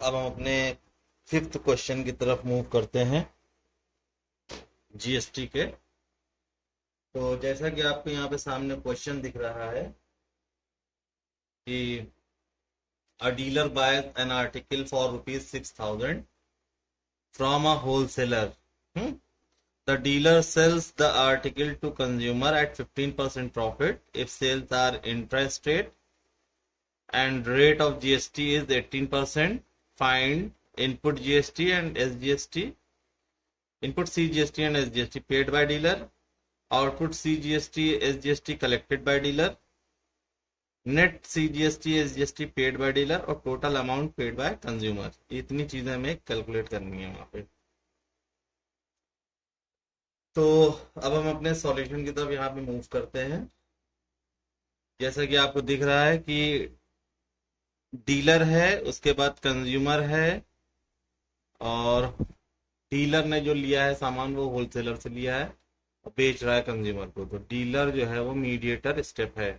अब हम अपने फिफ्थ क्वेश्चन की तरफ मूव करते हैं जीएसटी के। तो जैसा कि आपको यहाँ पे सामने क्वेश्चन दिख रहा है कि अ dealer boys an article for rupees 6,000 from a wholesaler. The dealer sells the article to consumer at 15% profit if sales are intrastate and rate of GST is 18%. Find input GST and SGST. Input CGST and SGST paid by dealer. Output CGST, SGST collected by dealer. Net CGST, SGST paid by dealer और total amount paid by consumer. इतनी चीजें हमें calculate करनी है वहां पे। तो अब हम अपने सॉल्यूशन की तरफ यहाँ पे मूव करते हैं। जैसा कि आपको दिख रहा है कि डीलर है, उसके बाद कंज्यूमर है, और डीलर ने जो लिया है सामान वो होलसेलर से लिया है और बेच रहा है कंज्यूमर को। तो डीलर जो है वो मीडिएटर स्टेप है।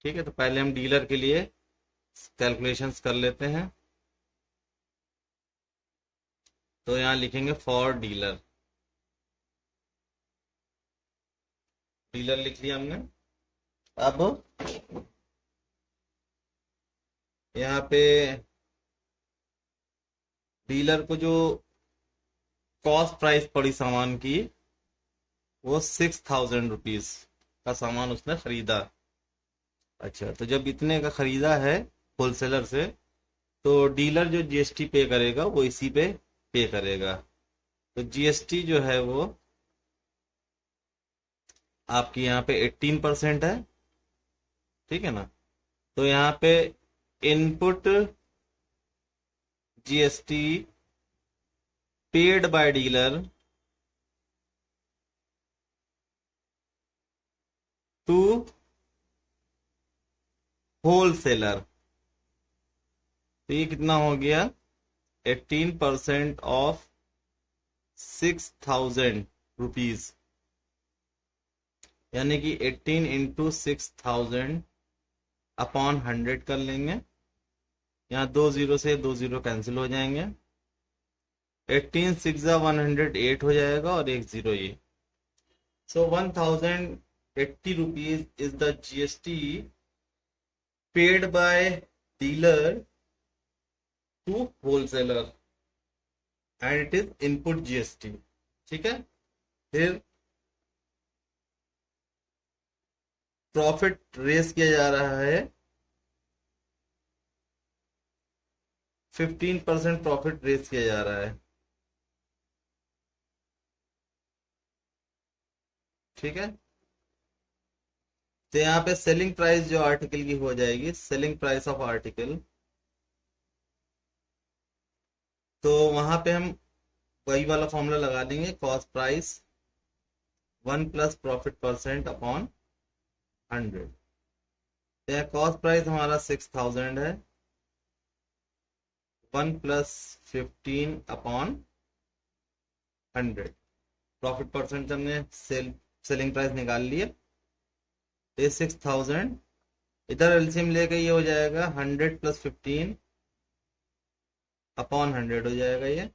ठीक है, तो पहले हम डीलर के लिए कैलकुलेशंस कर लेते हैं। तो यहाँ लिखेंगे फॉर डीलर। डीलर लिख लिया हमने। अब यहाँ पे डीलर को जो कॉस्ट प्राइस पड़ी सामान की वो 6,000 रुपीज का सामान उसने खरीदा। अच्छा, तो जब इतने का खरीदा है होलसेलर से, तो डीलर जो जीएसटी पे करेगा वो इसी पे करेगा। तो जीएसटी जो है वो आपकी यहाँ पे 18% है। ठीक है ना। तो यहाँ पे input GST paid by dealer to wholesaler. तो ये कितना हो गया? 18% ऑफ 6,000 रुपीज, यानी कि 18 इंटू 6,000 अपॉन 100 कर लेंगे। यहाँ 2 जीरो से 2 जीरो कैंसिल हो जाएंगे। 18 6 108 हो जाएगा और 1 जीरो ये। So 1,080 rupees is the GST paid by dealer to wholesaler and it is input GST. ठीक है। फिर प्रॉफिट रेस किया जा रहा है, 15% प्रॉफिट रेस किया जा रहा है। ठीक है। तो यहाँ पे सेलिंग प्राइस जो आर्टिकल की हो जाएगी, सेलिंग प्राइस ऑफ आर्टिकल, तो वहां पे हम वही वाला फॉर्मूला लगा देंगे, कॉस्ट प्राइस 1 + प्रॉफिट% अपॉन 100। तो कॉस्ट प्राइस हमारा 6,000 है, 1 + 15 अपॉन 100। प्रॉफिट परसेंट हमने सेलिंग प्राइस निकाल लिया। ये 6,000, इधर एलसीएम लेके ये हो जाएगा 100 + 15 अपॉन 100 हो जाएगा ये।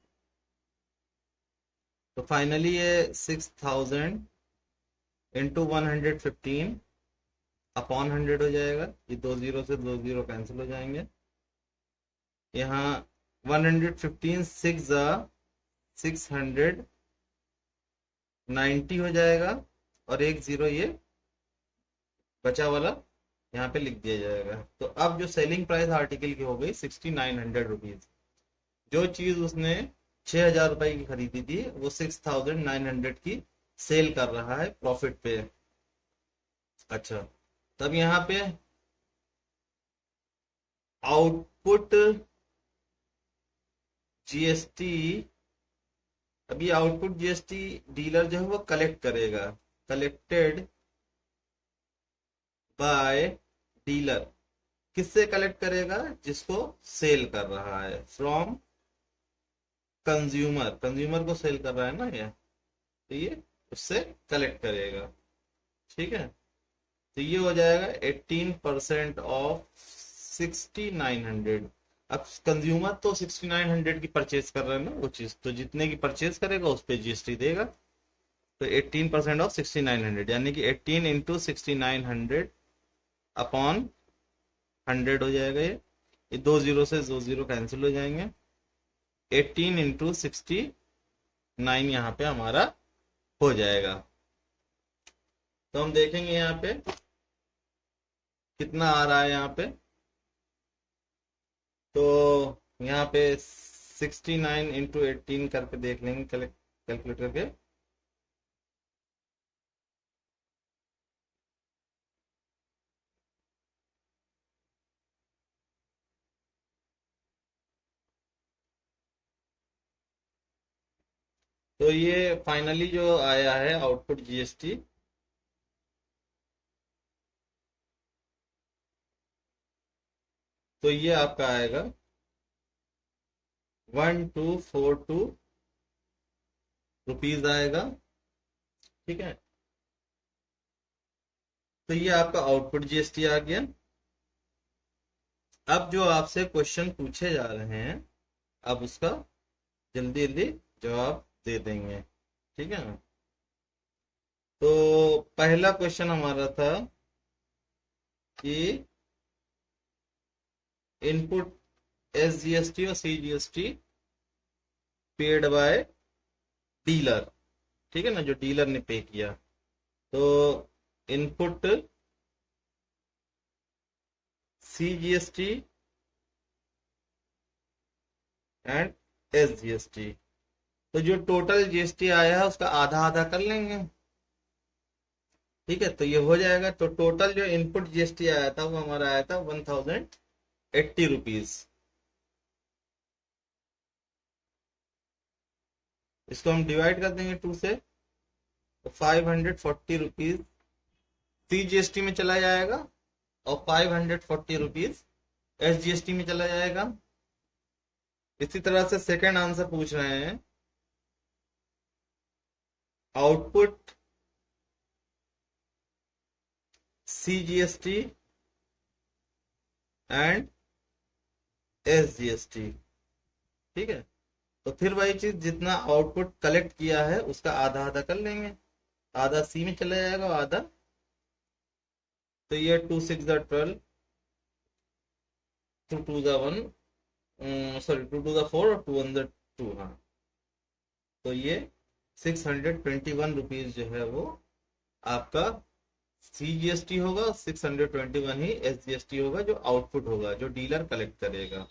तो फाइनली ये 6,000 इंटू 115 अपॉन 100 हो जाएगा। ये 2 जीरो से 2 जीरो कैंसिल हो जाएंगे। यहाँ 115 690 हो जाएगा और 1 जीरो ये बचा वाला यहाँ पे लिख दिया जाएगा। तो अब जो सेलिंग प्राइस आर्टिकल की हो गई 6,900 रुपीज। जो चीज उसने 6,000 रुपए की खरीदी थी वो 6,900 की सेल कर रहा है प्रॉफिट पे। अच्छा, तब यहाँ पे आउटपुट जीएसटी, अभी आउटपुट जीएसटी डीलर जो है वो कलेक्ट करेगा, कलेक्टेड बाय डीलर। किससे कलेक्ट करेगा? जिसको सेल कर रहा है, फ्रॉम कंज्यूमर। कंज्यूमर को सेल कर रहा है ना ये, तो ये उससे कलेक्ट करेगा। ठीक है। तो ये हो जाएगा 18% ऑफ 6,900। अब कंज्यूमर तो 6900 की परचेज कर रहा है ना वो चीज, तो जितने की परचेज करेगा उस पर जीएसटी देगा। तो 18% ऑफ 6900, यानी कि 18 इंटू 6900 अपॉन 100 हो जाएगा। ये दो जीरो से दो जीरो कैंसिल हो जाएंगे। 18 इंटू 69 यहाँ पे हमारा हो जाएगा। तो हम देखेंगे यहाँ पे कितना आ रहा है यहाँ पे। तो यहाँ पे 69 इंटू 18 करके देख लेंगे कैलकुलेट करके। तो ये फाइनली जो आया है आउटपुट जीएसटी, तो ये आपका आएगा 1242 रुपीज आएगा। ठीक है, तो ये आपका आउटपुट जीएसटी आ गया। अब जो आपसे क्वेश्चन पूछे जा रहे हैं, आप उसका जल्दी जल्दी जवाब दे देंगे। ठीक है ना। तो पहला क्वेश्चन हमारा था कि इनपुट एसजीएसटी और सीजीएसटी पेड बाय डीलर। ठीक है ना, जो डीलर ने पे किया। तो इनपुट सीजीएसटी एंड एसजीएसटी, तो जो टोटल जीएसटी आया है उसका आधा आधा कर लेंगे। ठीक है, तो ये हो जाएगा। तो टोटल जो इनपुट जीएसटी आया था वो हमारा आया था 1080 रुपीज। इसको हम डिवाइड कर देंगे 2 से, तो 540 रुपीज सीजीएसटी में चला जाएगा और 540 रुपीज एसजीएसटी में चला जाएगा। इसी तरह से सेकंड आंसर पूछ रहे हैं, आउटपुट सीजीएसटी एंड एसजीएसटी। ठीक है, तो फिर वही चीज, जितना आउटपुट कलेक्ट किया है उसका आधा आधा कर लेंगे। आधा सी में चला जाएगा और आधा, तो ये 2 6 12, 2 2 1, सॉरी 2 2 4 और 2 1 2। हाँ, तो ये 621 रुपीज जो है वो आपका सीजीएसटी होगा, 621 ही एसजीएसटी होगा, जो आउटपुट होगा, जो डीलर कलेक्ट करेगा।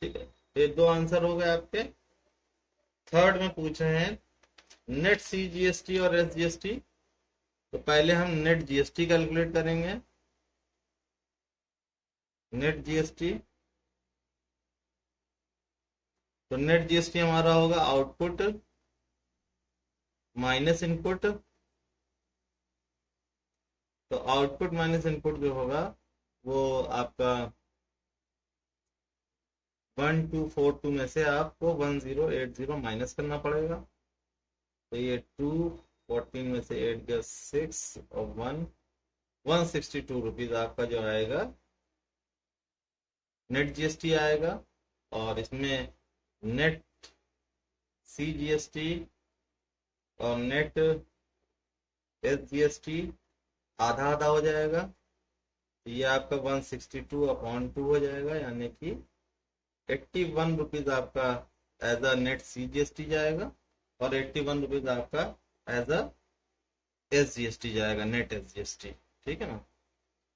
ठीक है, तो ये दो आंसर हो गए आपके। थर्ड में पूछ रहे हैं नेट सीजीएसटी और एसजीएसटी। तो पहले हम नेट जीएसटी कैलकुलेट करेंगे। नेट जीएसटी, तो नेट जीएसटी हमारा होगा आउटपुट माइनस इनपुट। तो आउटपुट माइनस इनपुट जो होगा वो आपका 1242 में से आपको 1080 माइनस करना पड़ेगा। तो ये 214 में से 8 गया 6 और 162 रुपीज आपका जो आएगा नेट जीएसटी आएगा। और इसमें नेट सीजीएसटी और नेट एसजीएसटी आधा आधा हो जाएगा। तो ये आपका 162/2 हो जाएगा, यानी कि 81 रुपीज आपका एज अ नेट सीजीएसटी जाएगा और 81 रुपीज आपका एज अ एसजीएसटी जाएगा, नेट एसजीएसटी। ठीक है ना।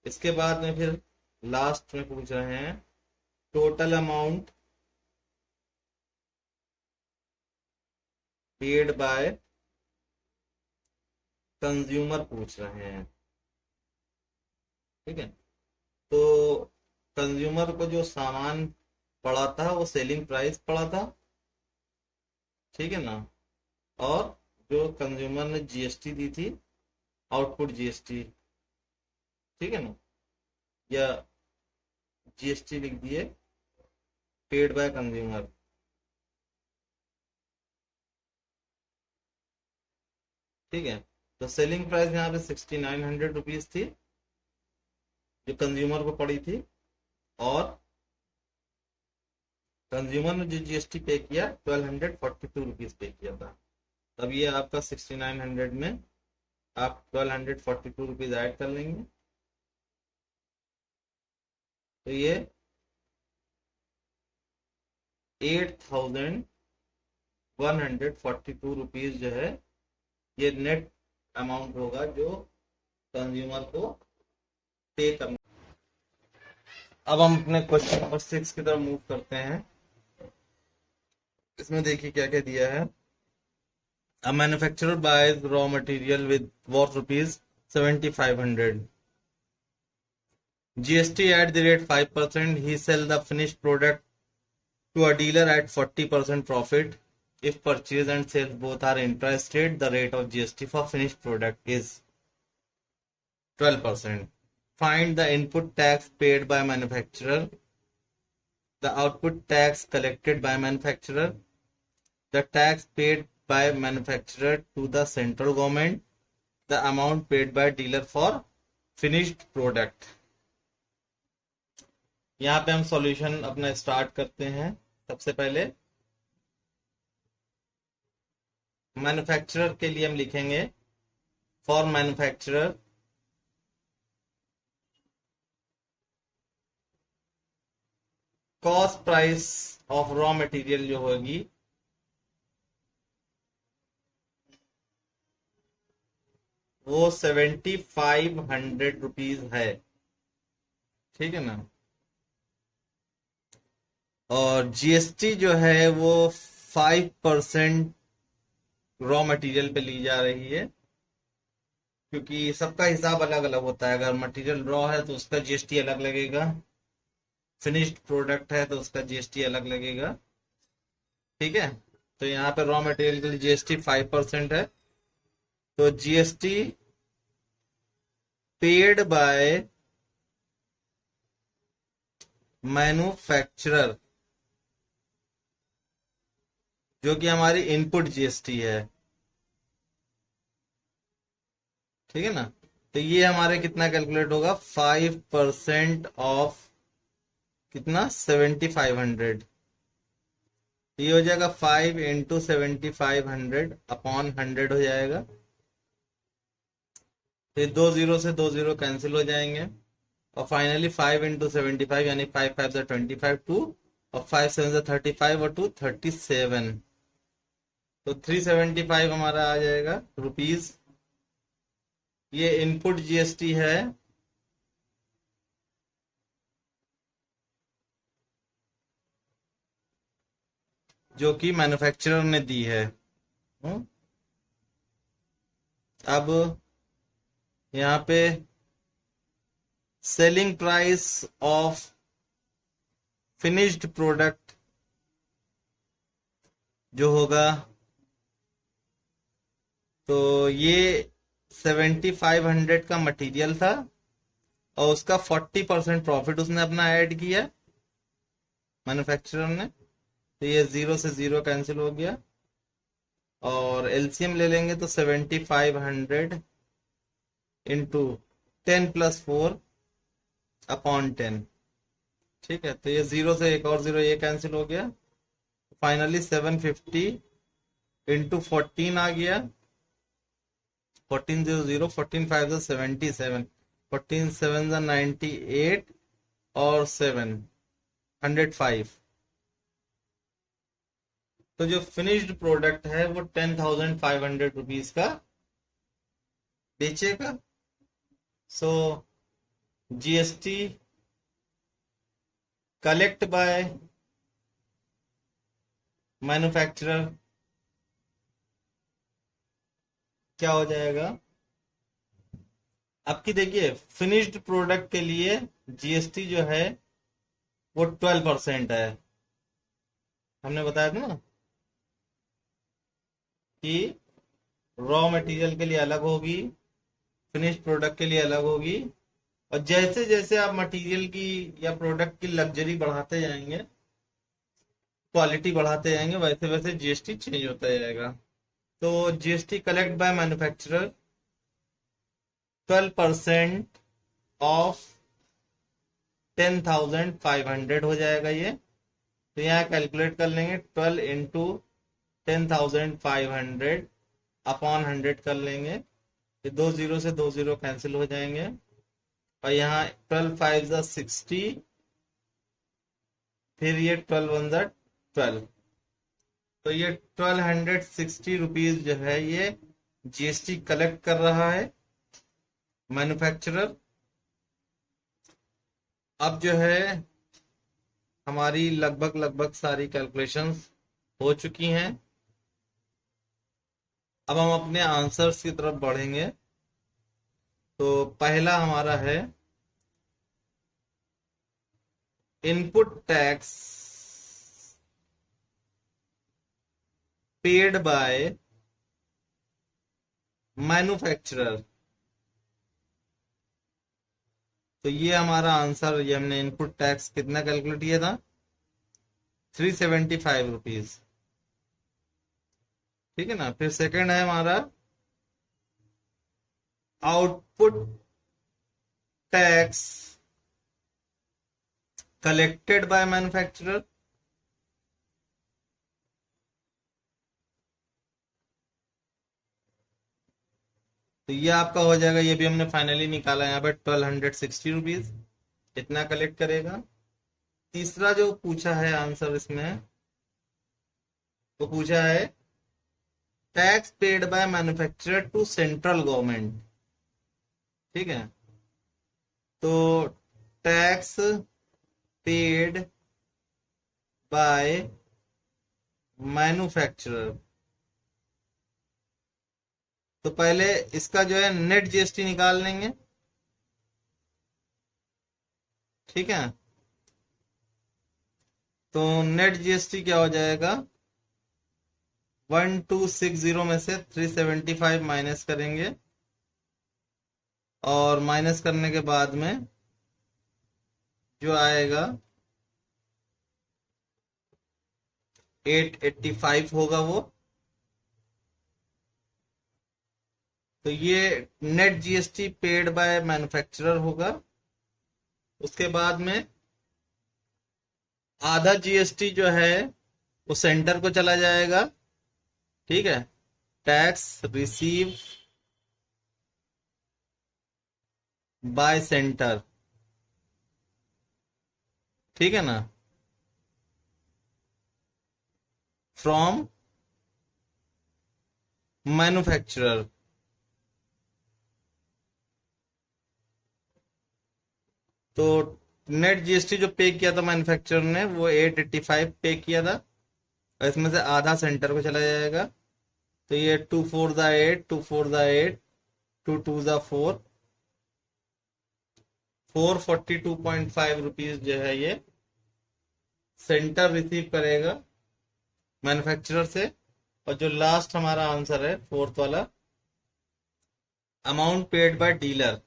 इसके बाद में फिर लास्ट में पूछ रहे हैं total amount paid by consumer पूछ रहे हैं। ठीक है, तो कंज्यूमर को जो सामान पड़ा था वो सेलिंग प्राइस पड़ा था। ठीक है ना, और जो कंज्यूमर ने जीएसटी दी थी आउटपुट जीएसटी। ठीक है ना, या जीएसटी लिख दिए पेड बाय कंज्यूमर। ठीक है, तो सेलिंग प्राइस यहाँ पे 6900 रुपीज थी जो कंज्यूमर को पड़ी थी, और कंज्यूमर ने जो जीएसटी पे किया 1242 रुपीज पे किया था, तब ये आपका 6900 में आप 1242 रुपीज ऐड कर लेंगे, तो ये 8142 रुपीज जो है ये नेट अमाउंट होगा जो कंज्यूमर को पे करना। अब हम अपने क्वेश्चन नंबर 6 की तरफ मूव करते हैं। इसमें देखिए क्या क्या दिया है। A manufacturer buys raw material with worth rupees 7500. GST at the rate 5%. He sell the finished product to a dealer at 40% profit. If purchase and sales both are intra-state, the rate of GST for finished product is 12%. Find the input tax paid by manufacturer, the output tax collected by manufacturer, the tax paid by manufacturer to the central government, the amount paid by dealer for finished product. यहाँ पे हम solution अपना start करते हैं। सबसे पहले manufacturer के लिए हम लिखेंगे for manufacturer cost price of raw material जो होगी वो 7500 रुपीज है, ठीक है ना। और जीएसटी जो है वो 5% रॉ मटेरियल पे ली जा रही है, क्योंकि सबका हिसाब अलग अलग होता है। अगर मटेरियल रॉ है तो उसका जीएसटी अलग लगेगा, फिनिश्ड प्रोडक्ट है तो उसका जीएसटी अलग लगेगा, ठीक है। तो यहाँ पे रॉ मटेरियल के लिए जीएसटी 5% है, तो जीएसटी पेड बाय मैन्युफैक्चरर जो कि हमारी इनपुट जीएसटी है, ठीक है ना। तो ये हमारे कितना कैलकुलेट होगा 5% ऑफ कितना 7500, ये हो जाएगा 5 इंटू 7500 अपॉन 100 हो जाएगा। फिर 2 जीरो से 2 जीरो कैंसिल हो जाएंगे और फाइनली 5 इंटू 75 यानी 5 5 से 25 2 और 5 7 से 35 और 2 37, तो 375 हमारा आ जाएगा रुपीज। ये इनपुट जीएसटी है, जो कि मैन्युफैक्चरर ने दी है। अब यहाँ पे selling price of finished product जो होगा, तो ये 7500 का मटेरियल था और उसका 40% प्रॉफिट उसने अपना ऐड किया मैन्युफैक्चरर ने, तो ये 0 से 0 कैंसिल हो गया। और एलसीएम ले लेंगे तो 7500 इंटू 10 + 4 अपॉन 10, ठीक है। तो ये 0 से एक और 0 ये कैंसिल हो गया, फाइनली 750 इंटू 14 आ गया, 14 0 0 14 5 77, 14 7 98 और 7 105। तो जो फिनिश्ड प्रोडक्ट है वो 10,500 रुपीज का बेचेगा। So GST collect by manufacturer क्या हो जाएगा आपकी, देखिए फिनिश्ड प्रोडक्ट के लिए जीएसटी जो है वो 12% है, हमने बताया था ना कि रॉ मटेरियल के लिए अलग होगी, फिनिश्ड प्रोडक्ट के लिए अलग होगी, और जैसे जैसे आप मटेरियल की या प्रोडक्ट की लग्जरी बढ़ाते जाएंगे, क्वालिटी बढ़ाते जाएंगे, वैसे वैसे जीएसटी चेंज होता जाएगा। तो GST collect by manufacturer 12% of 10,500 हो जाएगा ये, तो यहाँ कैलकुलेट कर लेंगे 12 इंटू 10,500 अपॉन 100 कर लेंगे। ये 2 जीरो से 2 जीरो कैंसिल हो जाएंगे और यहाँ 12 5 जा 60, फिर ये 12 1 जा 12, तो ये 1260 रुपीज जो है ये जीएसटी कलेक्ट कर रहा है मैन्युफैक्चरर। अब जो है हमारी लगभग सारी कैलकुलेशंस हो चुकी हैं। अब हम अपने आंसर्स की तरफ बढ़ेंगे। तो पहला हमारा है input tax paid by manufacturer. तो ये हमारा आंसर, ये हमने इनपुट टैक्स कितना कैलकुलेट किया था, 375 रुपीज। ठीक है ना। फिर सेकंड है हमारा output tax collected by manufacturer. तो ये आपका हो जाएगा, ये भी हमने फाइनली निकाला यहाँ पे 1260 रुपीज इतना कलेक्ट करेगा। तीसरा जो पूछा है आंसर इसमें, वो पूछा है tax paid by manufacturer to central government. ठीक है। तो टैक्स पेड बाय मैन्युफैक्चरर, तो पहले इसका जो है नेट जीएसटी निकाल लेंगे। ठीक है। तो नेट जीएसटी क्या हो जाएगा, 1260 में से 375 माइनस करेंगे और माइनस करने के बाद में जो आएगा 885 होगा वो। तो ये net GST paid by manufacturer होगा। उसके बाद में आधा जीएसटी जो है वो सेंटर को चला जाएगा। ठीक है। Tax receive bye centre. ठीक है ना, फ्रॉम मैन्युफैक्चरर। तो नेट जीएसटी जो पे किया था मैन्युफैक्चरर ने वो 885 पे किया था, और इसमें से आधा सेंटर को चला जाएगा। तो ये 2 4 जा 8, 2 4 जा 8, 2 2 जा 4, 442.5 रुपीज जो है ये सेंटर रिसीव करेगा मैन्युफैक्चरर से। और जो लास्ट हमारा आंसर है फोर्थ वाला, amount paid by dealer,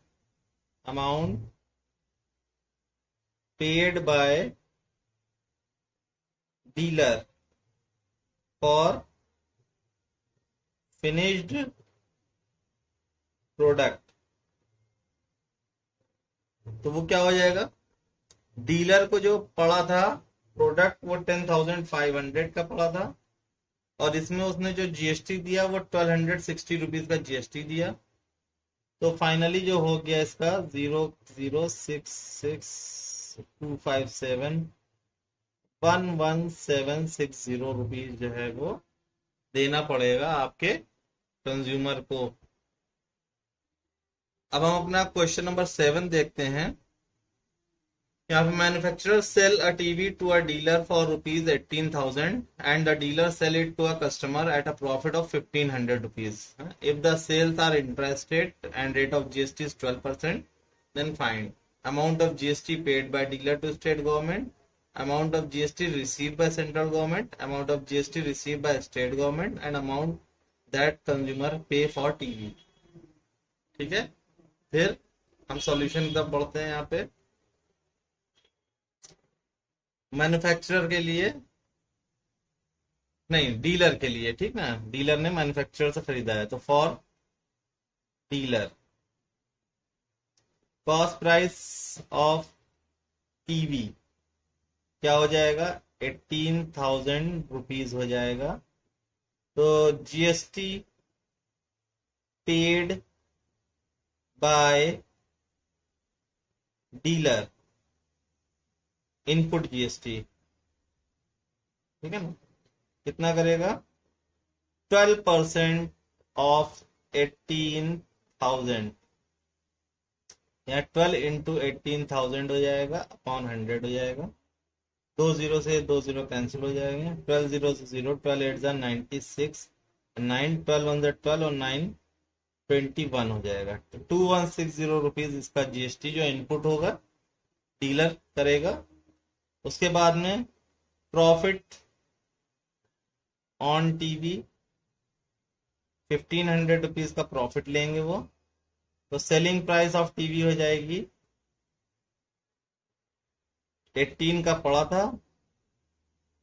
amount paid by dealer for finished product. तो वो क्या हो जाएगा, डीलर को जो पड़ा था प्रोडक्ट वो 10,500 का पड़ा था, और इसमें उसने जो जीएसटी दिया वो 1260 रुपीज का जीएसटी दिया। तो फाइनली जो हो गया इसका 0,066,257,11760 रुपीज जो है वो देना पड़ेगा आपके कंज्यूमर को। अब हम अपना क्वेश्चन नंबर 7 देखते हैं। यहाँ पे manufacturer sell a TV to a dealer for rupees 18,000 and the dealer sell it to a customer at a profit of 1,500 rupees. If the sales are interested and rate of GST is 12%, then find amount of GST paid by dealer to state government, amount of GST received by central government, amount of GST received by state government and amount that consumer pay for TV. ठीक है। फिर हम solution की तरफ बढ़ते हैं। यहाँ पे मैन्युफैक्चरर के लिए नहीं, डीलर के लिए। ठीक ना, डीलर ने मैन्युफैक्चरर से खरीदा है, तो for dealer cost price of TV क्या हो जाएगा, 18,000 रुपीज हो जाएगा। तो GST paid by dealer, input GST, ठीक है ना, कितना करेगा? 12% ऑफ 18,000, यहाँ 12 इंटू 18,000 हो जाएगा अपॉन 100 हो जाएगा। 2 0 से 2 0 कैंसिल हो जाएंगे। 12 0 से 0, 12 8 जा 96, 9 12 1 12 और 9 21 हो जाएगा। तो 2160 रुपीज इसका जीएसटी जो इनपुट होगा डीलर करेगा। उसके बाद में प्रॉफिट ऑन टीवी 1500 रुपीज का प्रॉफिट लेंगे वो। तो सेलिंग प्राइस ऑफ टीवी हो जाएगी 18 का पड़ा था,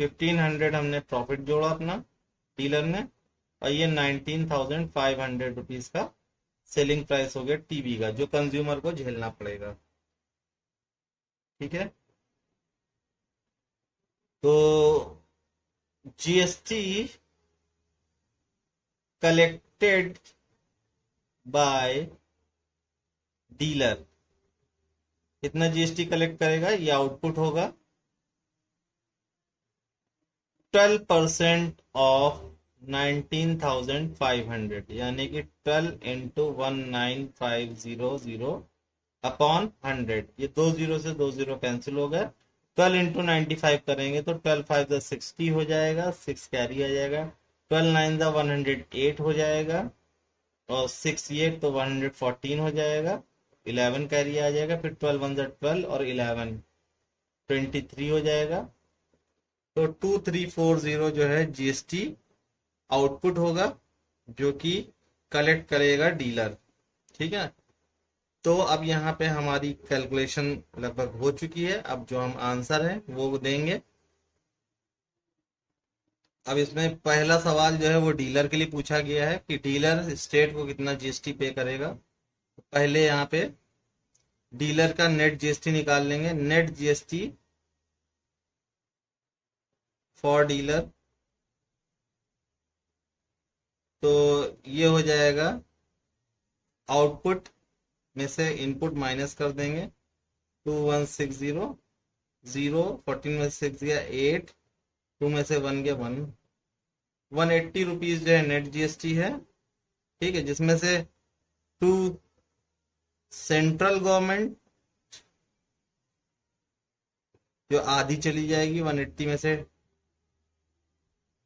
1500 हमने प्रॉफिट जोड़ा अपना डीलर ने, और ये 19,500 रुपीज का सेलिंग प्राइस हो गया टीवी का, जो कंज्यूमर को झेलना पड़ेगा। ठीक है, तो जीएसटी कलेक्टेड बाय डीलर, कितना जीएसटी कलेक्ट करेगा? ये आउटपुट होगा 12% ऑफ 19,500, यानी कि 12 इंटू 19,500 अपॉन 100। ये 2 0 से 2 0 कैंसिल हो गया। 12 इंटू 95 करेंगे तो 12 5 60 हो जाएगा, 6 कैरी आ जाएगा। 12 9 108 हो जाएगा, और 6 ये तो 114 हो जाएगा। 11 कैरी आ जाएगा, फिर 12 1 12 और 11 23 हो जाएगा। तो 2340 जो है जीएसटी आउटपुट होगा, जो कि कलेक्ट करेगा डीलर। ठीक है, तो अब यहाँ पे हमारी कैलकुलेशन लगभग हो चुकी है। अब जो हम आंसर है वो देंगे। अब इसमें पहला सवाल जो है वो डीलर के लिए पूछा गया है कि डीलर स्टेट को कितना जीएसटी पे करेगा। पहले यहाँ पे डीलर का नेट जीएसटी निकाल लेंगे। नेट जीएसटी फॉर डीलर, तो ये हो जाएगा आउटपुट में से इनपुट माइनस कर देंगे। 2160 0, 14 में से 6 गया 8, 2 में से 1 गया 1, 180 रुपीज जो है नेट जीएसटी है। ठीक है, जिसमें से टू सेंट्रल गवर्नमेंट जो आधी चली जाएगी, 180 में से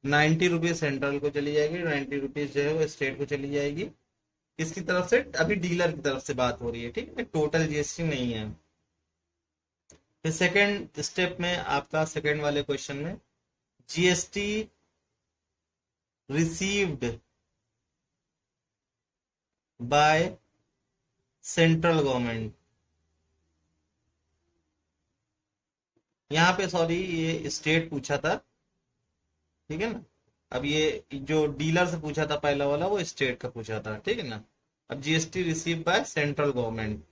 90 रुपीज सेंट्रल को चली जाएगी, 90 रुपीज जो है वो स्टेट को चली जाएगी। किसकी तरफ से? अभी डीलर की तरफ से बात हो रही है। ठीक है, टोटल जीएसटी नहीं है। फिर सेकंड स्टेप में आपका सेकंड वाले क्वेश्चन में GST received by central government, यहाँ पे सॉरी ये स्टेट पूछा था। ठीक है ना, अब ये जो डीलर से पूछा था पहला वाला वो स्टेट का पूछा था। ठीक है ना, अब GST receive by central government,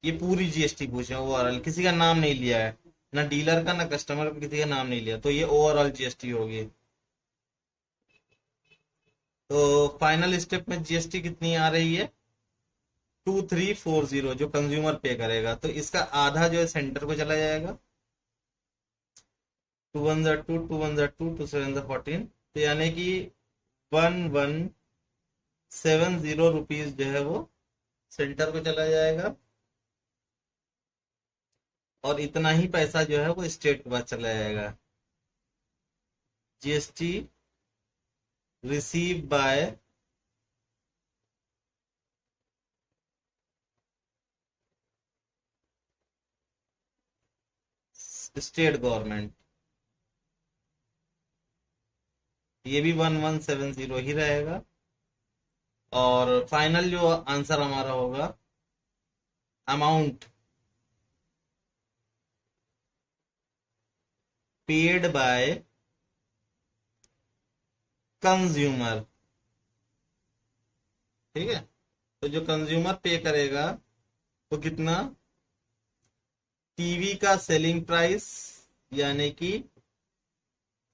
ये पूरी जीएसटी पूछे ओवरऑल, किसी का नाम नहीं लिया है, ना डीलर का ना कस्टमर का, किसी का नाम नहीं लिया, तो ये ओवरऑल जीएसटी होगी। तो फाइनल स्टेप में जीएसटी कितनी आ रही है? 2340 जो कंज्यूमर पे करेगा। तो इसका आधा जो है सेंटर को चला जाएगा। 2 1 2, 2 1 2, 2 7 14, तो यानी कि 1170 रुपीज जो है वो सेंटर को चला जाएगा, और इतना ही पैसा जो है वो स्टेट के पास चला जाएगा। GST receive by state government, ये भी 1170 ही रहेगा। और फाइनल जो आंसर हमारा होगा अमाउंट पेड बाय कंज्यूमर। ठीक है, तो जो कंज्यूमर पे करेगा वो कितना? टीवी का सेलिंग प्राइस यानी कि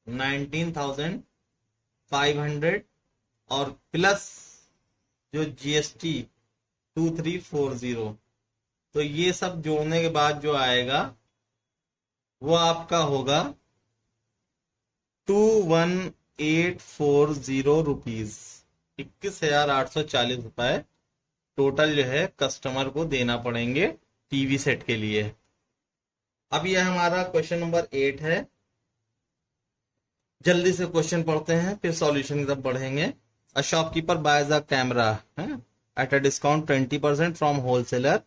19,500 और प्लस जो जीएसटी 2340, तो ये सब जोड़ने के बाद जो आएगा वो आपका होगा 21,840 रुपीज, 21,840 रुपए टोटल जो है कस्टमर को देना पड़ेंगे टीवी सेट के लिए। अब यह हमारा क्वेश्चन नंबर 8 है। जल्दी से क्वेश्चन पढ़ते हैं फिर सॉल्यूशन की तरफ बढ़ेंगे। A shopkeeper buys a camera at a discount 20% from wholesaler,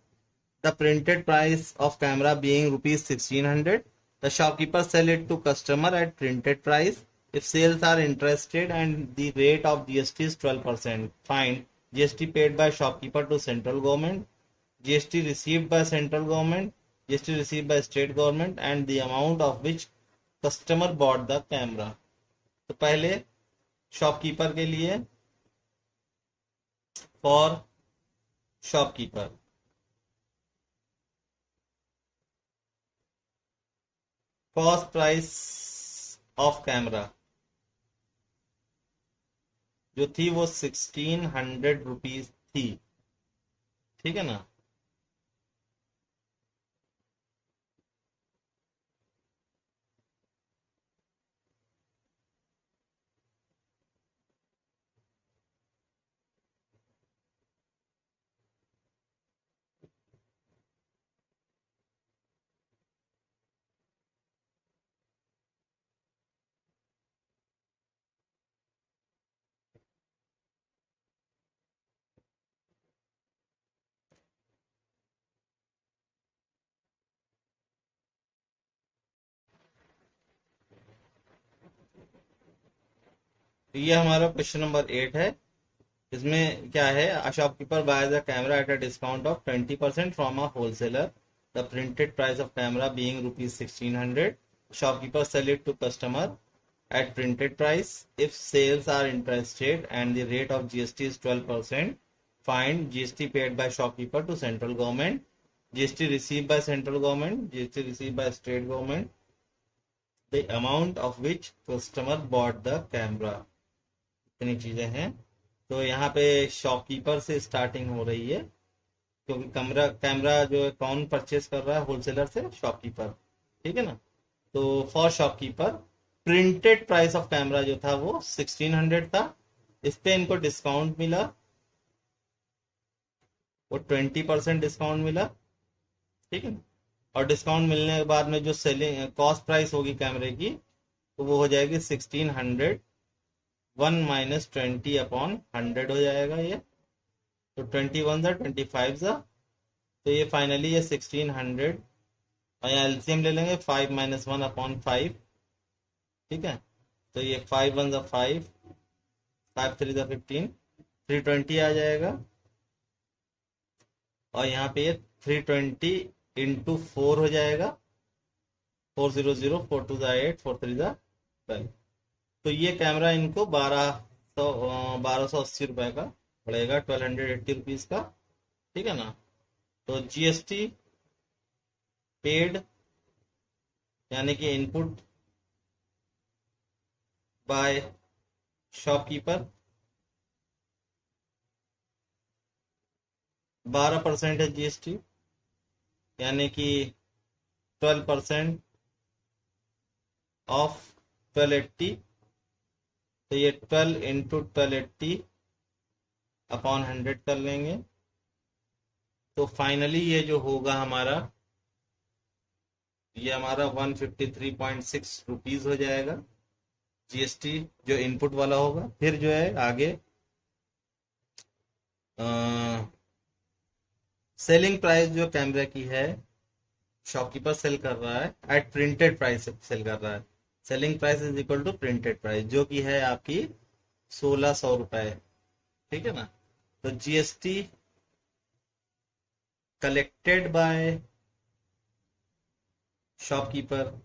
the printed price of camera being rupees 1600, the shopkeeper sell it to customer at printed price, if sales are interested and the rate of GST is 12%, find GST paid by shopkeeper to central government, GST received by central government, GST received by state government and the amount of which customer bought the camera। तो पहले shopkeeper के लिए, for shopkeeper, cost price of camera जो थी वो 1600 rupees थी, ठीक है ना। तो ये हमारा क्वेश्चन नंबर 8 है। इसमें क्या है, a shopkeeper buys a camera at a discount of 20% from a wholesaler, the printed price of camera being rupees 1600, shopkeeper sell it to customer at printed price, if sales are interested and the rate of GST is 12%, find GST paid by shopkeeper to central government, GST received by central government, GST received by state government, the amount of which customer bought the camera। इतनी चीजें हैं। तो यहाँ पे shopkeeper से starting हो रही है, क्योंकि कैमरा कैमरा जो है कौन परचेस कर रहा है, होलसेलर से शॉपकीपर, ठीक है ना। तो for shopkeeper printed price of camera जो था वो 1600 था, इस पे इनको डिस्काउंट मिला, वो 20% डिस्काउंट मिला, ठीक है। और डिस्काउंट मिलने के बाद में जो सेलिंग कॉस्ट प्राइस होगी कैमरे की, तो वो हो जाएगी 1600, 1 माइनस 20 अपॉन 100 हो जाएगा ये, तो 21 सा 25 सा, तो ये फाइनली ये 1600, और यहाँ एलसीएम ले लेंगे 5 माइनस 1 अपॉन 5, ठीक है। तो ये 5 1 सा 5, 5 3 सा 15, 320 आ जाएगा, और यहाँ पे ये 320 इंटू 4 हो जाएगा, 400, 4 2 सा 8, 4 3 सा 12। तो ये कैमरा इनको 1280 रुपए का पड़ेगा, 1280 रुपीज का, ठीक है ना। तो जीएसटी पेड यानी कि इनपुट बाय शॉपकीपर 12% है जीएसटी, यानी कि 12% ऑफ 1280, तो ये 12 इंटू 1280 अपॉन 100 कर लेंगे। तो फाइनली ये जो होगा हमारा, ये हमारा 153.6 रुपीज हो जाएगा, जीएसटी जो इनपुट वाला होगा। फिर जो है आगे सेलिंग प्राइस जो कैमरे की है, शॉपकीपर सेल कर रहा है एट प्रिंटेड प्राइस सेल कर रहा है, selling price is equal to printed price जो कि है आपकी 1600 रुपए, ठीक है ना। तो जीएसटी कलेक्टेड बाय शॉपकीपर,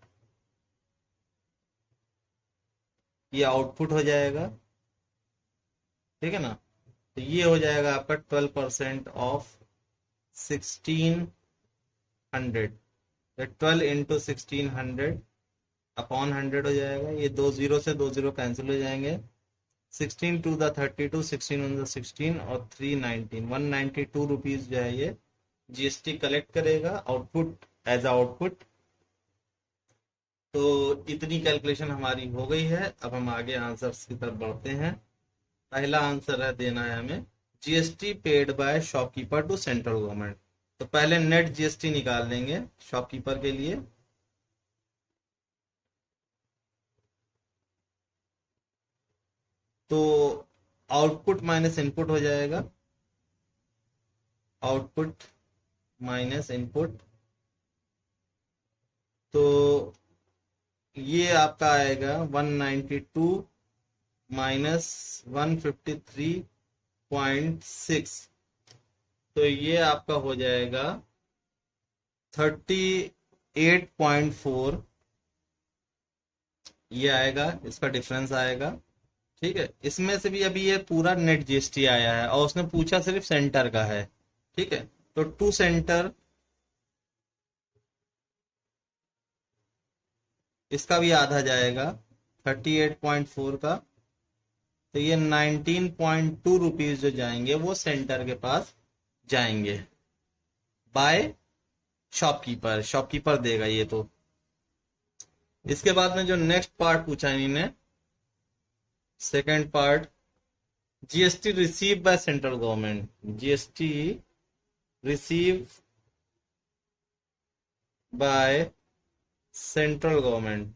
ये आउटपुट हो जाएगा, ठीक है ना। तो ये हो जाएगा आपका 12% ऑफ 1600, 12 इंटू 1600 अपॉन 100 हो जाएगा, ये 2 जीरो से 2 जीरो कैंसिल हो जाएंगे। 16 टू द 32, 16 वन द 16 और 319, 192 रुपीज जो है ये जीएसटी कलेक्ट करेगा आउटपुट, एज आउटपुट। तो इतनी कैलकुलेशन हमारी हो गई है। अब हम आगे आंसर्स की तरफ बढ़ते हैं। पहला आंसर है, देना है हमें GST paid by shopkeeper to central government. तो पहले नेट जीएसटी निकाल लेंगे शॉपकीपर के लिए। तो आउटपुट माइनस इनपुट हो जाएगा, आउटपुट माइनस इनपुट। तो ये आपका आएगा 192 माइनस 153.6। तो ये आपका हो जाएगा 38.4, ये आएगा, इसका डिफरेंस आएगा। ठीक है, इसमें से भी अभी ये पूरा नेट जीएसटी आया है और उसने पूछा सिर्फ सेंटर का है। ठीक है, तो टू सेंटर इसका भी आधा जाएगा 38.4 का। तो ये 19.2 रुपीज जो जाएंगे वो सेंटर के पास जाएंगे बाय शॉपकीपर, शॉपकीपर देगा ये। तो इसके बाद में जो नेक्स्ट पार्ट पूछा इन्होंने, second part, GST receive by central government, GST receive by central government.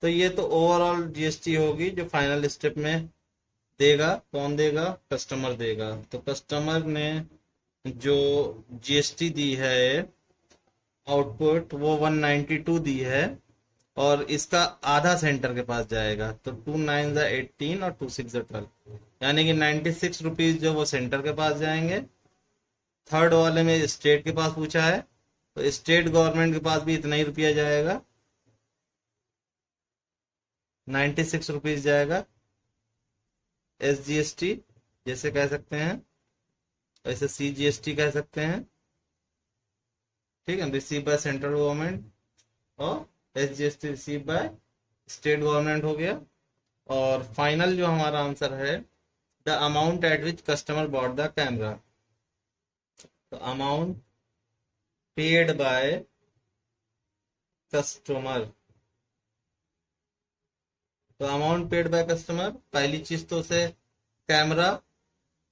तो ये तो ओवरऑल जीएसटी होगी जो फाइनल स्टेप में देगा। कौन देगा? कस्टमर देगा। तो कस्टमर ने जो जीएसटी दी है आउटपुट वो 192 दी है और इसका आधा सेंटर के पास जाएगा। तो 2 9 ज़ा 18 और 2 6 ज़ा 12, यानी कि 96 रुपीज जो वो सेंटर के पास जाएंगे। थर्ड वाले में स्टेट के पास पूछा है, तो स्टेट गवर्नमेंट के पास भी इतना ही रुपया जाएगा, 96 रुपीज जाएगा। एसजीएसटी जैसे कह सकते हैं, वैसे सीजीएसटी कह सकते हैं। ठीक है, रिसीव बाय सेंट्रल गवर्नमेंट, और SGST receive by state government हो गया। और फाइनल जो हमारा आंसर है, the amount at which customer bought the camera. तो अमाउंट पेड बाय कस्टमर, तो अमाउंट पेड बाय कस्टमर, पहली चीज तो उसे कैमरा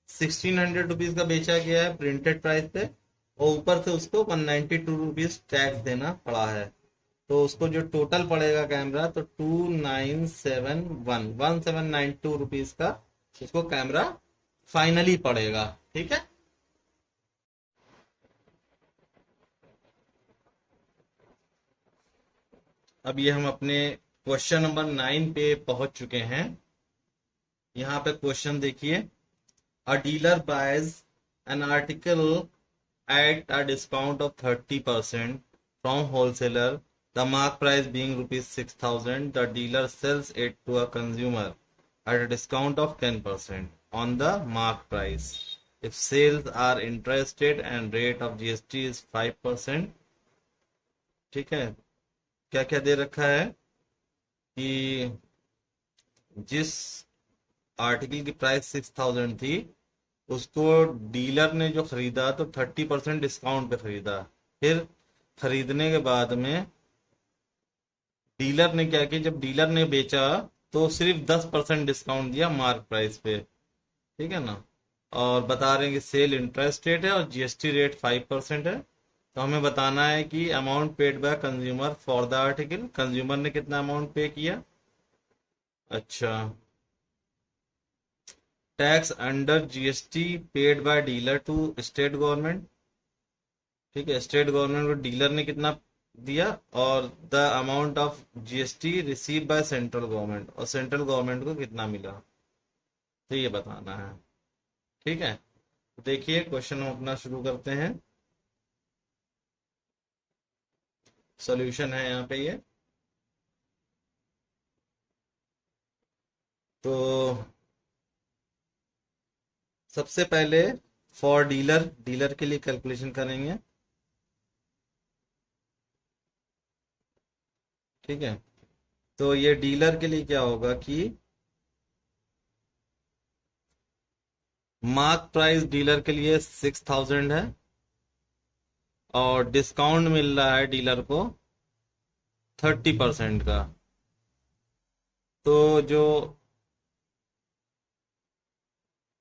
1600 रुपीज का बेचा गया है प्रिंटेड प्राइस पे, और ऊपर से उसको 192 रुपीज टैक्स देना पड़ा है। तो उसको जो टोटल पड़ेगा कैमरा, तो 1792 रुपीज का उसको कैमरा फाइनली पड़ेगा। ठीक है, अब ये हम अपने क्वेश्चन नंबर 9 पे पहुंच चुके हैं। यहाँ पे क्वेश्चन देखिए, अ dealer boys an article at a discount of 30% from wholesaler, the mark price being rupees 6,000, the dealer sells it to a consumer at a discount of 10% on the mark price. If sales are interested and rate of GST is 5%. ठीक है, क्या क्या दे रखा है कि जिस article की price 6,000 थी उसको डीलर ने जो खरीदा तो 30% डिस्काउंट पे खरीदा। फिर खरीदने के बाद में डीलर ने क्या किया, जब डीलर ने बेचा तो सिर्फ 10% डिस्काउंट दिया मार्क प्राइस पे। ठीक है ना, और बता रहे हैं कि सेल इंटरेस्ट रेट है और जीएसटी रेट 5% है। तो हमें बताना है कि amount paid by consumer for the article, consumer ने कितना अमाउंट पे किया। अच्छा, tax under GST paid by dealer to state government. ठीक है, स्टेट गवर्नमेंट को डीलर ने कितना दिया, और the amount of GST receive by central government, और सेंट्रल गवर्नमेंट को कितना मिला, तो ये बताना है। ठीक है, देखिए क्वेश्चन हम अपना शुरू करते हैं। सॉल्यूशन है यहाँ पे ये। तो सबसे पहले फॉर डीलर, डीलर के लिए कैलकुलेशन करेंगे। ठीक है, तो ये डीलर के लिए क्या होगा कि मार्क प्राइस डीलर के लिए 6000 है और डिस्काउंट मिल रहा है डीलर को 30% का। तो जो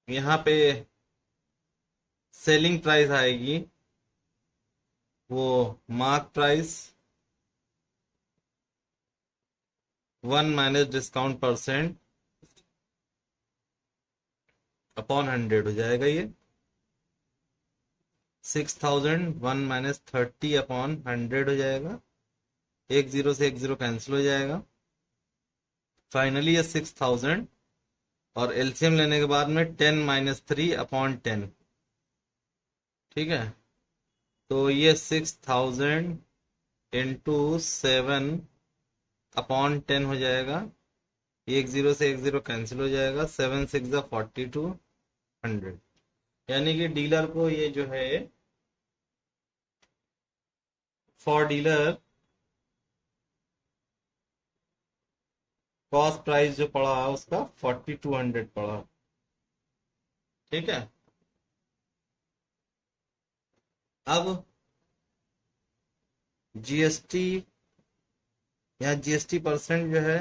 यहाँ पे सेलिंग प्राइस आएगी वो mark price 1 minus discount percent upon 100 हो जाएगा। ये 6000 1 माइनस 30 अपॉन 100 हो जाएगा। एक जीरो से एक जीरो कैंसिल हो जाएगा। फाइनली ये 6000 और एलसीएम लेने के बाद में 10 माइनस 3 अपॉन 10। ठीक है, तो ये 6000 इंटू 7 अपॉन 10 हो जाएगा। एक जीरो से एक जीरो कैंसिल हो जाएगा। 7 6 42 100। यानी कि डीलर को ये जो है फॉर डीलर कॉस्ट प्राइस जो पड़ा है उसका 4200 पड़ा। ठीक है, अब जीएसटी या जीएसटी परसेंट जो है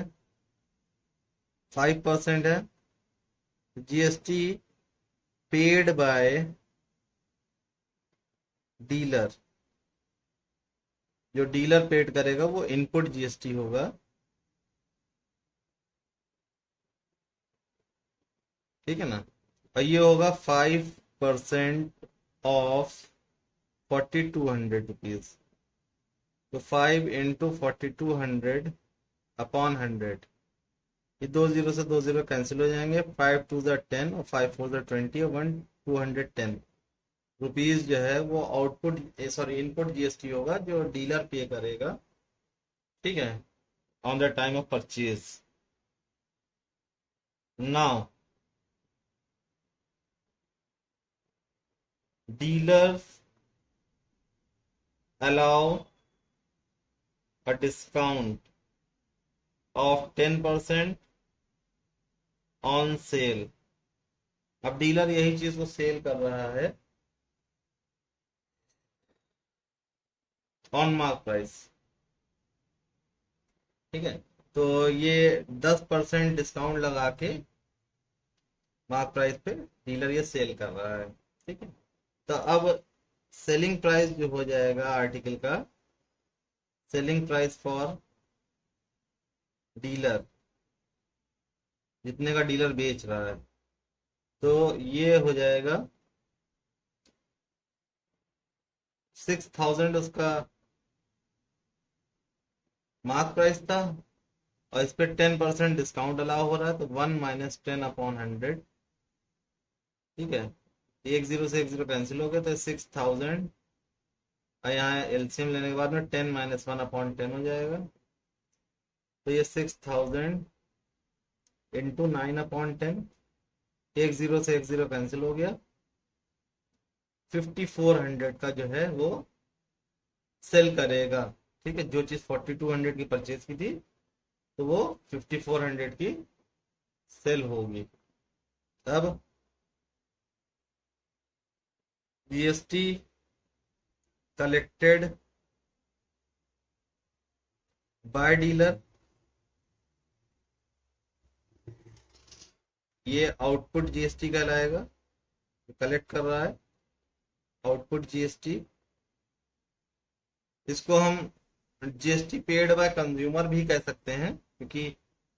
5% है। जीएसटी पेड बाय डीलर, जो डीलर पेड करेगा वो इनपुट जीएसटी होगा। ठीक है ना, और ये होगा 5% ऑफ 4200 रुपीज। तो 5 इंटू 4200 अपॉन 100। ये दो जीरो से दो जीरो कैंसिल हो जाएंगे। 5 2 10 और 5 4 20 और 1 210 रुपीज जो है वो आउटपुट सॉरी इनपुट जीएसटी होगा जो डीलर पे करेगा। ठीक है, on the time of purchase. Now dealers allow a discount of 10% on sale। अब डीलर यही चीज को सेल कर रहा है ऑन मार्क प्राइस। ठीक है, तो ये 10% डिस्काउंट लगा के मार्क प्राइस पे डीलर ये सेल कर रहा है। ठीक है, तो अब सेलिंग प्राइस जो हो जाएगा आर्टिकल का, सेलिंग प्राइस फॉर डीलर, जितने का डीलर बेच रहा है, तो ये हो जाएगा 6000 उसका मार्क प्राइस था और इस पे 10% डिस्काउंट अलाउ हो रहा है, तो 1 माइनस 10 अपॉन 100। ठीक है, एक जीरो से एक जीरो कैंसिल हो गया तो 6000 और यहाँ एलसीएम लेने के बाद में 10 माइनस 1 अपॉन 10 हो जाएगा। तो ये 6000 इंटू 9 अपॉन 10। एक जीरो से एक जीरो कैंसिल हो गया। 5400 का जो है वो सेल करेगा। ठीक है, जो चीज 4200 की परचेज की थी तो वो 5400 की सेल होगी। तब जीएसटी कलेक्टेड बाय डीलर, ये आउटपुट जीएसटी कहलाएगा, कलेक्ट कर रहा है आउटपुट जीएसटी। इसको हम जीएसटी पेड बाय कंज्यूमर भी कह सकते हैं क्योंकि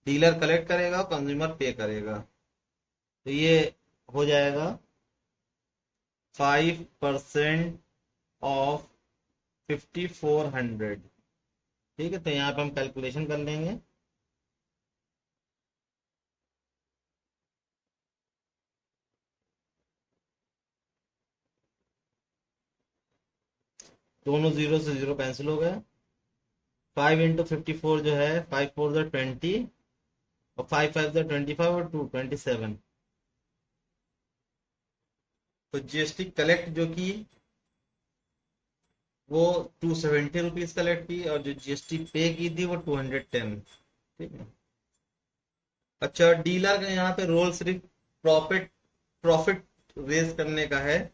डीलर कलेक्ट करेगा और कंज्यूमर पे करेगा। तो ये हो जाएगा 5% ऑफ 5400। ठीक है, तो यहाँ पे हम कैलकुलेशन कर लेंगे। दोनों जीरो से जीरो कैंसिल हो गए। 5 इंटू 54 जो है 5 4 20 और 5 5 25 और 2 27। तो जीएसटी कलेक्ट जो की वो 270 रुपीज कलेक्ट की और जो जीएसटी पे की थी वो 210। ठीक है। अच्छा, डीलर का यहाँ पे रोल सिर्फ प्रॉफिट प्रॉफिट रेज करने का है,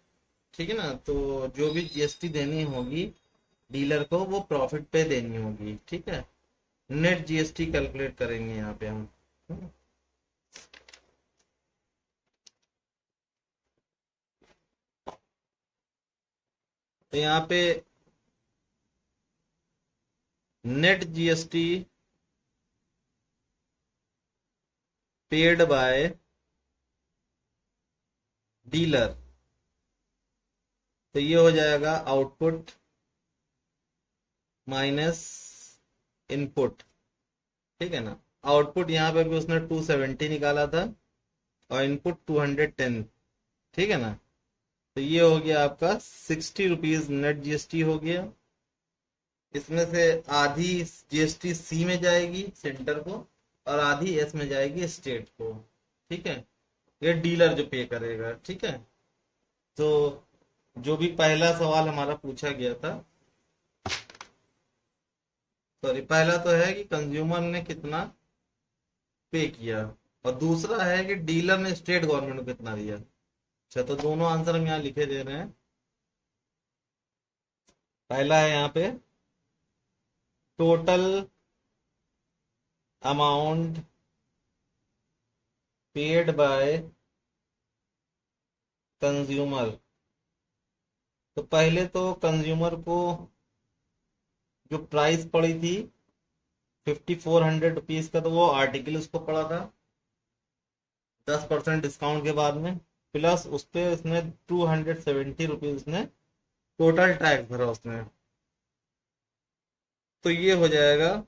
ठीक है ना। तो जो भी जीएसटी देनी होगी डीलर को वो प्रॉफिट पे देनी होगी, ठीक है। नेट जीएसटी कैलकुलेट करेंगे यहाँ पे हम। तो यहाँ पे net GST paid by dealer, तो ये हो जाएगा आउटपुट माइनस इनपुट, ठीक है ना। आउटपुट यहाँ पे भी उसने 270 निकाला था और इनपुट 210, ठीक है ना। तो ये हो गया आपका 60 रुपीज नेट जीएसटी हो गया। इसमें से आधी जीएसटी सी में जाएगी सेंटर को और आधी एस में जाएगी स्टेट को, ठीक है। ये डीलर जो पे करेगा, ठीक है। तो जो भी पहला सवाल हमारा पूछा गया था, सॉरी, पहला तो है कि कंज्यूमर ने कितना पे किया और दूसरा है कि डीलर ने स्टेट गवर्नमेंट को कितना दिया। अच्छा, तो दोनों आंसर हम यहाँ लिखे दे रहे हैं। पहला है यहाँ पे total amount paid by consumer. तो पहले तो कंज्यूमर को जो प्राइस पड़ी थी 5400 रुपीज का, तो वो आर्टिकल उसको पड़ा था 10% डिस्काउंट के बाद में, प्लस उस पे उसने 270 रुपीज उसने टोटल टैक्स भरा उसने। तो ये हो जाएगा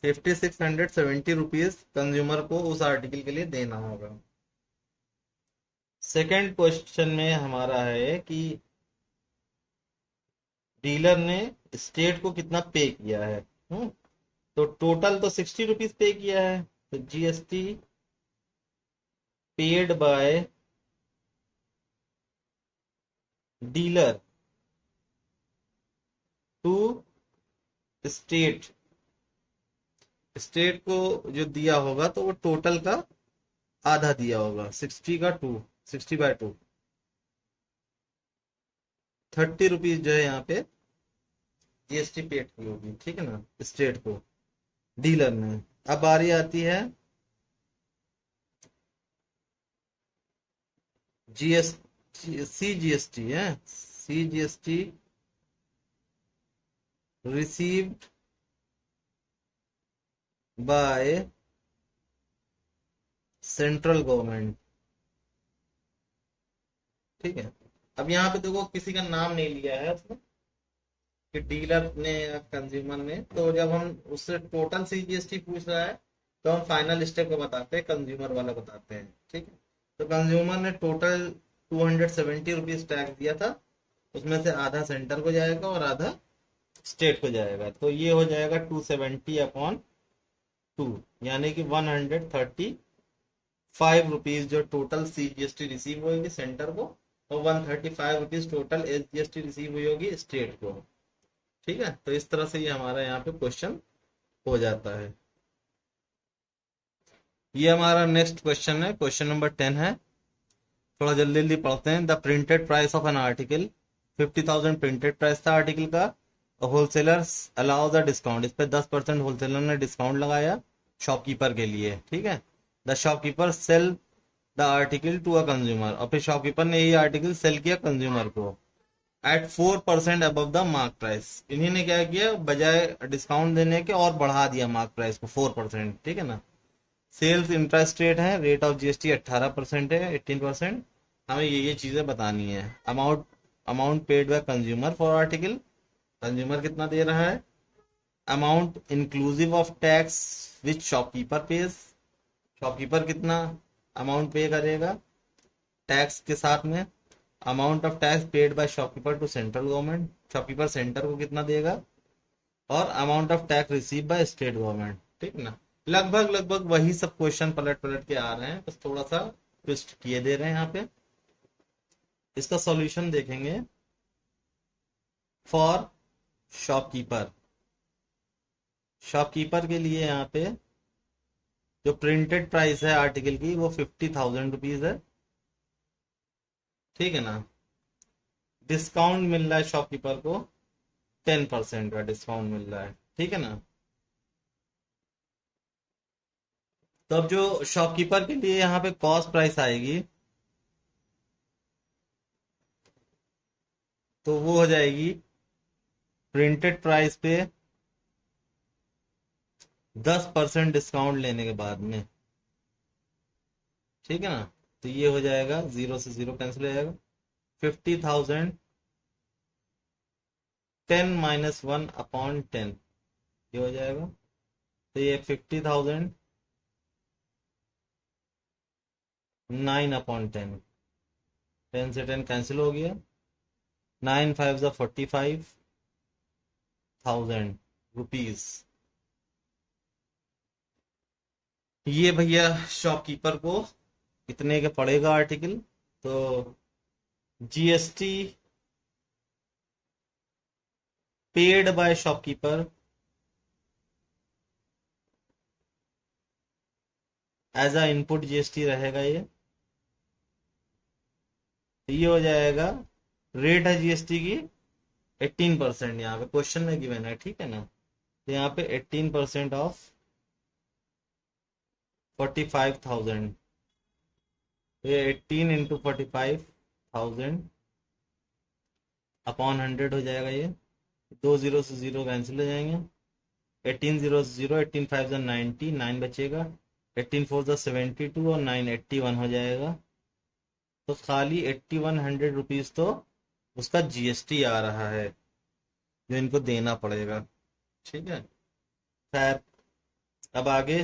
5670 रुपीज कंज्यूमर को उस आर्टिकल के लिए देना होगा। सेकंड क्वेश्चन में हमारा है कि डीलर ने स्टेट को कितना पे किया है। तो टोटल तो 60 रुपीज पे किया है, तो GST paid by dealer to state, state को जो दिया होगा तो वो टोटल का आधा दिया होगा, 60/2 30 रुपीज जो है यहाँ पे जीएसटी पेड की होगी, ठीक है ना, स्टेट को डीलर ने। अब बारी आती है जीएसटी, सीजीएसटी है, CGST received by central government, ठीक है। अब यहाँ पे देखो किसी का नाम नहीं लिया है उसने कि डीलर ने या कंज्यूमर ने, तो जब हम उससे टोटल सीजीएसटी पूछ रहा है तो हम फाइनल स्टेप को बताते हैं, कंज्यूमर वाला बताते हैं, ठीक है। तो कंज्यूमर ने टोटल 270 रुपीज टैक्स दिया था, उसमें से आधा सेंटर को जाएगा और आधा स्टेट को जाएगा। तो ये हो जाएगा 270/2, यानी कि 135 रुपीज जो टोटल सीजीएसटी रिसीव होगी सेंटर को, और 135 रुपीज टोटल एसजीएसटी रिसीव हुई होगी स्टेट को, ठीक है। तो इस तरह से ये हमारा यहाँ पे क्वेश्चन हो जाता है। ये हमारा नेक्स्ट क्वेश्चन है, क्वेश्चन नंबर 10 है। थोड़ा जल्दी जल्दी पढ़ते हैं। The printed price of an article 50,000 printed price था आर्टिकल का, होलसेलर्स अलाउ द डिस्काउंट, इस पे 10% होलसेलर ने डिस्काउंट लगाया शॉपकीपर के लिए, ठीक है। The shopkeeper sell the article to a consumer, और फिर शॉपकीपर ने ये आर्टिकल सेल किया कंज्यूमर को at 4% above the mark price. इन्हीं ने क्या किया, बजाय डिस्काउंट देने के और बढ़ा दिया मार्क प्राइस को 4%, ठीक है ना। सेल्स इंटरेस्ट रेट है, रेट ऑफ जीएसटी 18% है, 18%। हमें ये चीजें बतानी है। Amount paid by consumer for article, consumer कितना दे रहा है। Amount inclusive of tax which shopkeeper pays, shopkeeper कितना अमाउंट पे करेगा टैक्स के साथ में। Amount of tax paid by shopkeeper to central government, shopkeeper center को कितना देगा। और amount of tax receive by state government, ठीक ना। लगभग लगभग वही सब क्वेश्चन पलट पलट के आ रहे हैं, बस थोड़ा सा ट्विस्ट किए दे रहे हैं यहाँ पे। इसका सॉल्यूशन देखेंगे। फॉर शॉपकीपर, शॉपकीपर के लिए यहाँ पे जो प्रिंटेड प्राइस है आर्टिकल की वो 50,000 रुपीज है, ठीक है ना। डिस्काउंट मिल रहा है शॉपकीपर को 10% का डिस्काउंट मिल रहा है, ठीक है ना। तो अब जो शॉपकीपर के लिए यहाँ पे कॉस्ट प्राइस आएगी तो वो हो जाएगी प्रिंटेड प्राइस पे 10% डिस्काउंट लेने के बाद में, ठीक है ना। तो ये हो जाएगा, जीरो से जीरो कैंसिल हो जाएगा, 50,000 10 - 1/10 ये हो जाएगा। तो ये 50,000 9/10, 10 से 10 कैंसिल हो गया, 9 5 ज़ा 45,000 रुपीज। ये भैया शॉपकीपर को कितने का पड़ेगा आर्टिकल। तो GST paid by shopkeeper as a input GST रहेगा ये। तो ये हो जाएगा, रेट है जीएसटी की 18%, यहाँ पे क्वेश्चन में गिवन है, ठीक है ना। तो यहाँ पे 18% ऑफ 45,000, ये 18 इंटू 45,000 अपॉन 100 हो जाएगा। ये दो जीरो से जीरो कैंसिल हो जाएंगे, 18 जीरो से जीरो, 18 5 ज़ा 90, 9 बचेगा, 18 4 ज़ा 72 और 9 81 हो जाएगा। तो खाली 8100 रुपीज तो उसका जीएसटी आ रहा है जो इनको देना पड़ेगा, ठीक है। खैर, अब आगे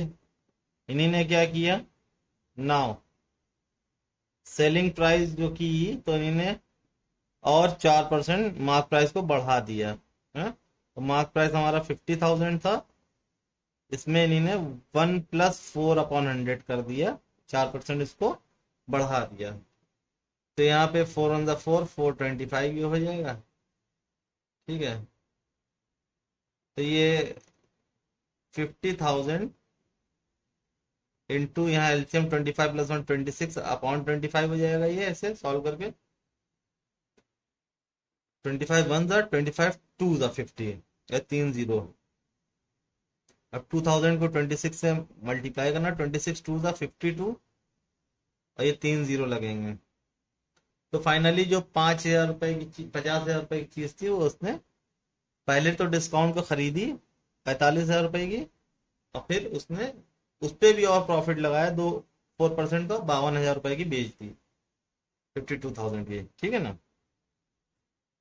इन्हीं ने क्या किया, नाउ सेलिंग प्राइस जो की तो इन्हीं और 4% मार्क प्राइस को बढ़ा दिया है। तो मार्क प्राइस हमारा 50,000 था, इसमें इन्हीं 1+4/100 कर दिया, 4% इसको बढ़ा दिया। तो यहाँ पे 4 ऑन द 4 425 ये हो जाएगा, ठीक है। तो ये 50,000 इंटू यहाँ एलसीएम 25 + 1 26/25 हो जाएगा। ये ऐसे सॉल्व करके 25 1 ज़ा 25 2 ज़ा 50 या 3 जीरो। अब 2000 को 26 से मल्टीप्लाई करना, 26 2 ज़ा 52 और ये 3 जीरो लगेंगे। तो फाइनली जो 5,000 रुपए की 50,000 रुपए की चीज थी वो उसने पहले तो डिस्काउंट को खरीदी 45,000 रुपए की, और फिर उसने उस पे भी और प्रॉफिट लगाया, 4% तो 52,000 रुपए की बेच दी, 52,000 की, ठीक है ना।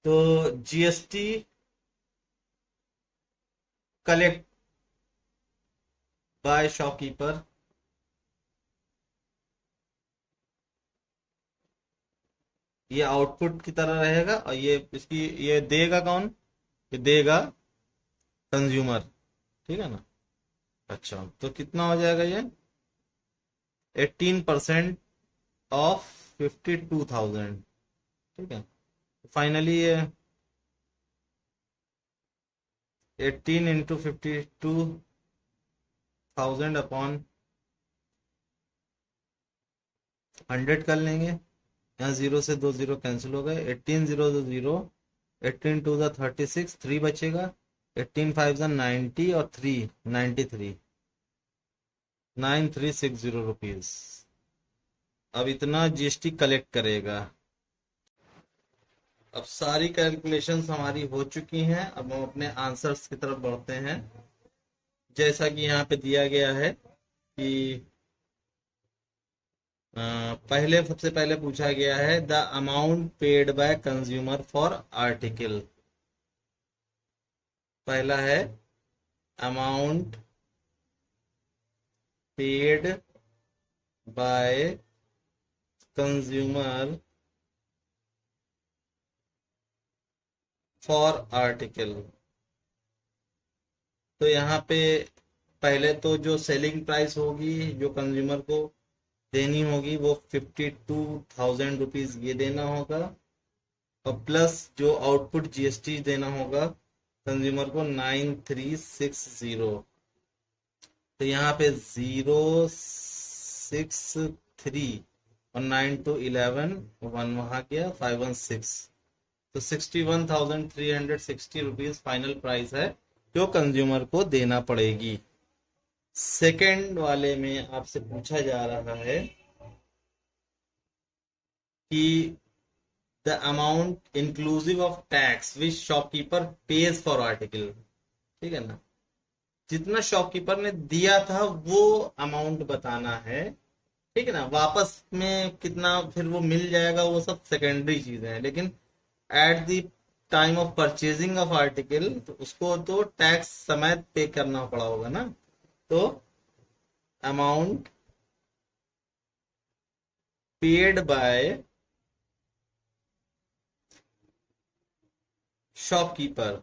तो जीएसटी कलेक्ट बाय शॉपकीपर ये आउटपुट की तरह रहेगा, और ये इसकी ये देगा कौन, ये देगा कंज्यूमर, ठीक है ना। अच्छा, तो कितना हो जाएगा ये, 18% ऑफ 52,000, ठीक है। फाइनली ये 18 इंटू 52,000 अपॉन 100 कर लेंगे। यहाँ जीरो से दो जीरो कैंसिल हो गए, 18 0 2 0, 18 2 ज़ा 36, 3 बचेगा, 18 5 ज़ा 90 और 3 93, 9360 रुपीज। अब इतना जीएसटी कलेक्ट करेगा। अब सारी कैलकुलेशंस हमारी हो चुकी हैं, अब हम अपने आंसर्स की तरफ बढ़ते हैं। जैसा कि यहाँ पे दिया गया है कि पहले सबसे पहले पूछा गया है the amount paid by consumer for article. पहला है amount paid by consumer for article. तो यहाँ पे पहले तो जो सेलिंग प्राइस होगी जो कंज्यूमर को देनी होगी वो 52,000 रुपीज ये देना होगा, और प्लस जो आउटपुट जीएसटी देना होगा कंज्यूमर को 9360, तो यहाँ पे 063 और 9 to 11 1 वहां गया 516, तो 61,360 रुपीज फाइनल प्राइस है जो कंज्यूमर को देना पड़ेगी। सेकंड वाले में आपसे पूछा जा रहा है कि the amount inclusive of tax which shopkeeper page for article, ठीक है ना, जितना शॉपकीपर ने दिया था वो अमाउंट बताना है, ठीक है ना। वापस में कितना फिर वो मिल जाएगा वो सब सेकेंडरी चीजें हैं, लेकिन at the time of purchasing of article तो उसको तो टैक्स समेत पे करना पड़ा होगा ना। तो amount paid by shopkeeper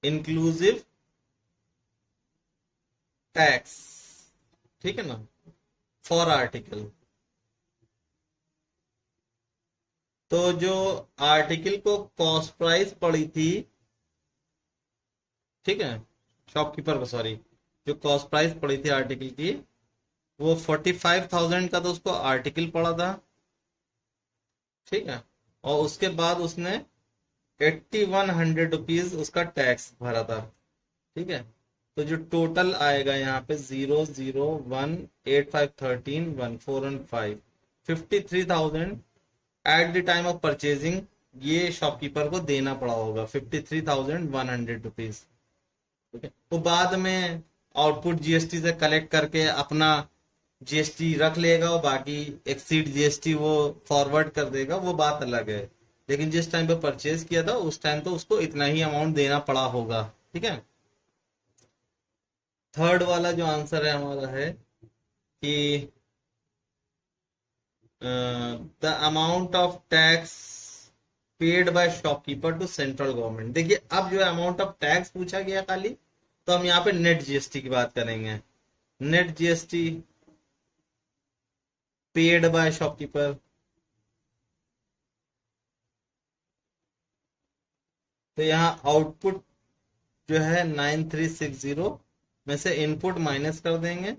inclusive tax, ठीक है ना, फॉर आर्टिकल। तो जो आर्टिकल को कॉस्ट प्राइस पड़ी थी, ठीक है, शॉपकीपर को, सॉरी, जो कॉस्ट प्राइस पड़ी थी आर्टिकल की वो 45,000 का तो उसको आर्टिकल पड़ा था, ठीक है, और उसके बाद उसने 8100 रुपीज उसका टैक्स भरा था, ठीक है। तो जो टोटल आएगा यहाँ पे 00185131415 53,000 at the time of purchasing ये शॉपकीपर को देना पड़ा होगा 53,100 रुपीज, ठीक है। वो बाद में आउटपुट जीएसटी से कलेक्ट करके अपना जीएसटी रख लेगा और बाकी एक्सीड जीएसटी वो फॉरवर्ड कर देगा, वो बात अलग है। लेकिन जिस टाइम पे परचेज किया था उस टाइम तो उसको इतना ही अमाउंट देना पड़ा होगा, ठीक है। थर्ड वाला जो आंसर है हमारा है कि the amount of tax paid by shopkeeper to central government. देखिए अब जो अमाउंट ऑफ टैक्स पूछा गया खाली, तो हम यहाँ पे नेट जीएसटी की बात करेंगे। Net GST paid by shopkeeper, तो यहाँ आउटपुट जो है 9360 में से इनपुट माइनस कर देंगे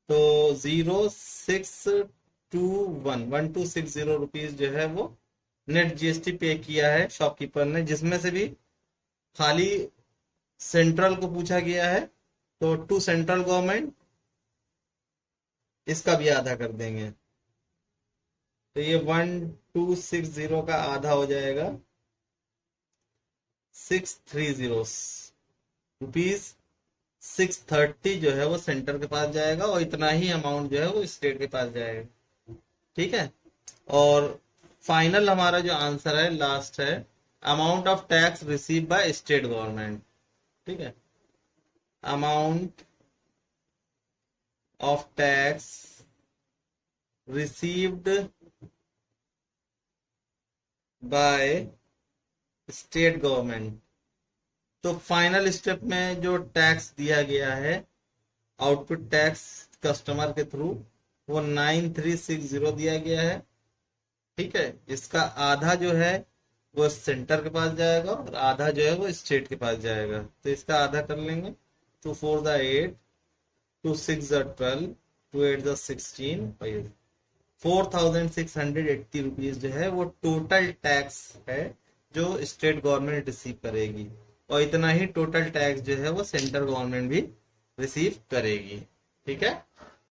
तो 1260 रुपीज जो है वो नेट जीएसटी पे किया है शॉपकीपर ने, जिसमें से भी खाली सेंट्रल को पूछा गया है तो टू सेंट्रल गवर्नमेंट इसका भी आधा कर देंगे, तो ये 1260 का आधा हो जाएगा 630 रुपीज। 630 जो है वो सेंटर के पास जाएगा और इतना ही अमाउंट जो है वो स्टेट के पास जाएगा, ठीक है। और फाइनल हमारा जो आंसर है लास्ट है amount of tax receive by state government, ठीक है। Amount of tax received by state government. तो फाइनल स्टेप में जो टैक्स दिया गया है आउटपुट टैक्स कस्टमर के थ्रू वो 9360 दिया गया है, ठीक है। इसका आधा जो है वो सेंटर के पास जाएगा और आधा जो है वो स्टेट के पास जाएगा, तो इसका आधा कर लेंगे। 2 4 8, 2 6 12, 2 8 16, 4680 रुपीज जो है वो टोटल टैक्स है जो स्टेट गवर्नमेंट रिसीव करेगी, और इतना ही टोटल टैक्स जो है वो सेंट्रल गवर्नमेंट भी रिसीव करेगी, ठीक है।